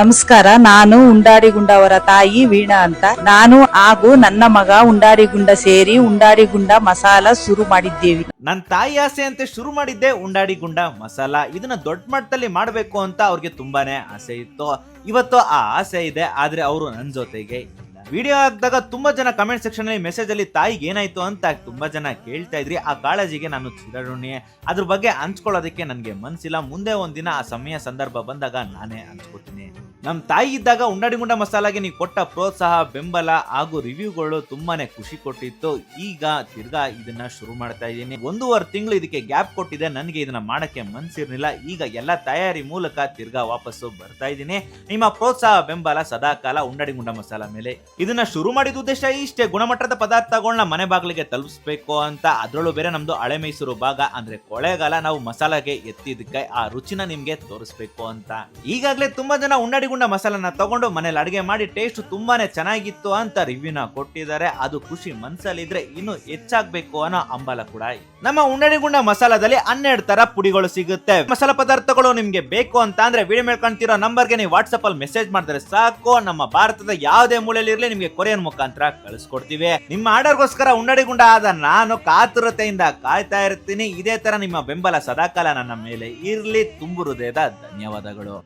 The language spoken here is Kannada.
ನಮಸ್ಕಾರ, ನಾನು ಉಂಡಾಡಿಗುಂಡ ಅವರ ತಾಯಿ ವೀಣಾ ಅಂತ. ನಾನು ಹಾಗೂ ನನ್ನ ಮಗ ಉಂಡಾಡಿಗುಂಡ ಸೇರಿ ಉಂಡಾಡಿಗುಂಡ ಮಸಾಲ ಶುರು ಮಾಡಿದ್ದೇವೆ. ನನ್ನ ತಾಯಿ ಆಸೆ ಅಂತ ಶುರು ಮಾಡಿದ್ದೆ ಉಂಡಾಡಿಗುಂಡ ಮಸಾಲ. ಇದನ್ನ ದೊಡ್ಡ ಮಟ್ಟದಲ್ಲಿ ಮಾಡಬೇಕು ಅಂತ ಅವ್ರಿಗೆ ತುಂಬಾನೇ ಆಸೆ ಇತ್ತು. ಇವತ್ತು ಆ ಆಸೆ ಇದೆ, ಆದ್ರೆ ಅವರು ನನ್ನ ಜೊತೆಗೆ ಇಲ್ಲ. ವಿಡಿಯೋ ಹಾಕಿದಾಗ ತುಂಬಾ ಜನ ಕಮೆಂಟ್ ಸೆಕ್ಷನ್ ಅಲ್ಲಿ ಮೆಸೇಜ್ ಅಲ್ಲಿ ತಾಯಿಗೆ ಏನಾಯ್ತು ಅಂತ ತುಂಬಾ ಜನ ಕೇಳ್ತಾ ಇದ್ರಿ. ಆ ಕಾಳಜಿಗೆ ನಾನು ಚಿರಋಣಿ. ಅದ್ರ ಬಗ್ಗೆ ಹಂಚ್ಕೊಳ್ಳೋದಕ್ಕೆ ನನಗೆ ಮನ್ಸಿಲ್ಲ. ಮುಂದೆ ಒಂದಿನ ಆ ಸಮಯ ಸಂದರ್ಭ ಬಂದಾಗ ನಾನೇ ಹಂಚ್ಕೋತೀನಿ. ನಮ್ ತಾಯಿ ಇದ್ದಾಗ ಉಂಡಾಡಿಗುಂಡ ಮಸಾಲಾಗೆ ನೀವು ಕೊಟ್ಟ ಪ್ರೋತ್ಸಾಹ, ಬೆಂಬಲ ಹಾಗೂ ರಿವ್ಯೂಗಳು ತುಂಬಾನೇ ಖುಷಿ ಕೊಟ್ಟಿತ್ತು. ಈಗ ತಿರ್ಗಾ ಇದನ್ನ ಶುರು ಮಾಡ್ತಾ ಇದ್ದೀನಿ. 1.5 ತಿಂಗಳು ಇದಕ್ಕೆ ಗ್ಯಾಪ್ ಕೊಟ್ಟಿದೆ. ನನಗೆ ಇದನ್ನ ಮಾಡಕ್ಕೆ ಮನ್ಸಿರ್ಲಿಲ್ಲ. ಈಗ ಎಲ್ಲ ತಯಾರಿ ಮೂಲಕ ತಿರ್ಗಾ ವಾಪಸ್ಸು ಬರ್ತಾ ಇದ್ದೀನಿ. ನಿಮ್ಮ ಪ್ರೋತ್ಸಾಹ, ಬೆಂಬಲ ಸದಾಕಾಲ ಉಂಡಾಡಿಗುಂಡ ಮಸಾಲ ಮೇಲೆ. ಇದನ್ನ ಶುರು ಮಾಡಿದ ಉದ್ದೇಶ ಇಷ್ಟೇ, ಗುಣಮಟ್ಟದ ಪದಾರ್ಥಗಳನ್ನ ಮನೆ ಬಾಗಿಲಿಗೆ ತಲುಪಿಸ್ಬೇಕು ಅಂತ. ಅದ್ರಲ್ಲೂ ಬೇರೆ ನಮ್ದು ಹಳೆ ಮೈಸೂರು ಭಾಗ ಅಂದ್ರೆ ಕೊಳ್ಳೇಗಾಲ. ನಾವು ಮಸಾಲಾಗೆ ಎತ್ತಿದಕ್ಕೆ ಆ ರುಚಿನ ನಿಮ್ಗೆ ತೋರಿಸ್ಬೇಕು ಅಂತ. ಈಗಾಗಲೇ ತುಂಬಾ ಜನ ಉಂಡಾಡಿಗುಂಡ ಮಸಾಲನ ತಗೊಂಡು ಮನೇಲಿ ಅಡಿಗೆ ಮಾಡಿ ಟೇಸ್ಟ್ ತುಂಬಾನೇ ಚೆನ್ನಾಗಿತ್ತು ಅಂತ ರಿವ್ಯೂನ ಕೊಟ್ಟಿದ್ದಾರೆ. ಅದು ಖುಷಿ ಮನ್ಸಲ್ಲಿದ್ರೆ ಇನ್ನು ಹೆಚ್ಚಾಗ್ಬೇಕು ಅನ್ನೋ ಹಂಬಲ ಕೂಡ ಇದೆ. ನಮ್ಮ ಉಂಡಾಡಿಗುಂಡ ಮಸಾಲದಲ್ಲಿ 12 ತರ ಪುಡಿಗಳು ಸಿಗುತ್ತೆ. ಮಸಾಲಾ ಪದಾರ್ಥಗಳು ನಿಮ್ಗೆ ಬೇಕು ಅಂತ ಅಂದ್ರೆ ವಿಡಿಯೋ ಮೇಲೆ ಕಾಣ್ತಿರೋ ನಂಬರ್ಗೆ ನೀವು ವಾಟ್ಸ್ಆಪ್ ಅಲ್ಲಿ ಮೆಸೇಜ್ ಮಾಡಿದ್ರೆ ಸಾಕು. ನಮ್ಮ ಭಾರತದ ಯಾವುದೇ ಮೂಲೆಯಲ್ಲಿ ಇರ್ಲಿ ನಿಮ್ಗೆ ಕೊರಿಯರ್ ಮುಖಾಂತರ ಕಳಿಸ್ಕೊಡ್ತೀವಿ. ನಿಮ್ಮ ಆರ್ಡರ್ಗೋಸ್ಕರ ಉಂಡಾಡಿಗುಂಡ ಆದ ನಾನು ಕಾತುರತೆಯಿಂದ ಕಾಯ್ತಾ ಇರ್ತೀನಿ. ಇದೇ ತರ ನಿಮ್ಮ ಬೆಂಬಲ ಸದಾಕಾಲ ನನ್ನ ಮೇಲೆ ಇರ್ಲಿ. ತುಂಬು ಹೃದಯದ ಧನ್ಯವಾದಗಳು.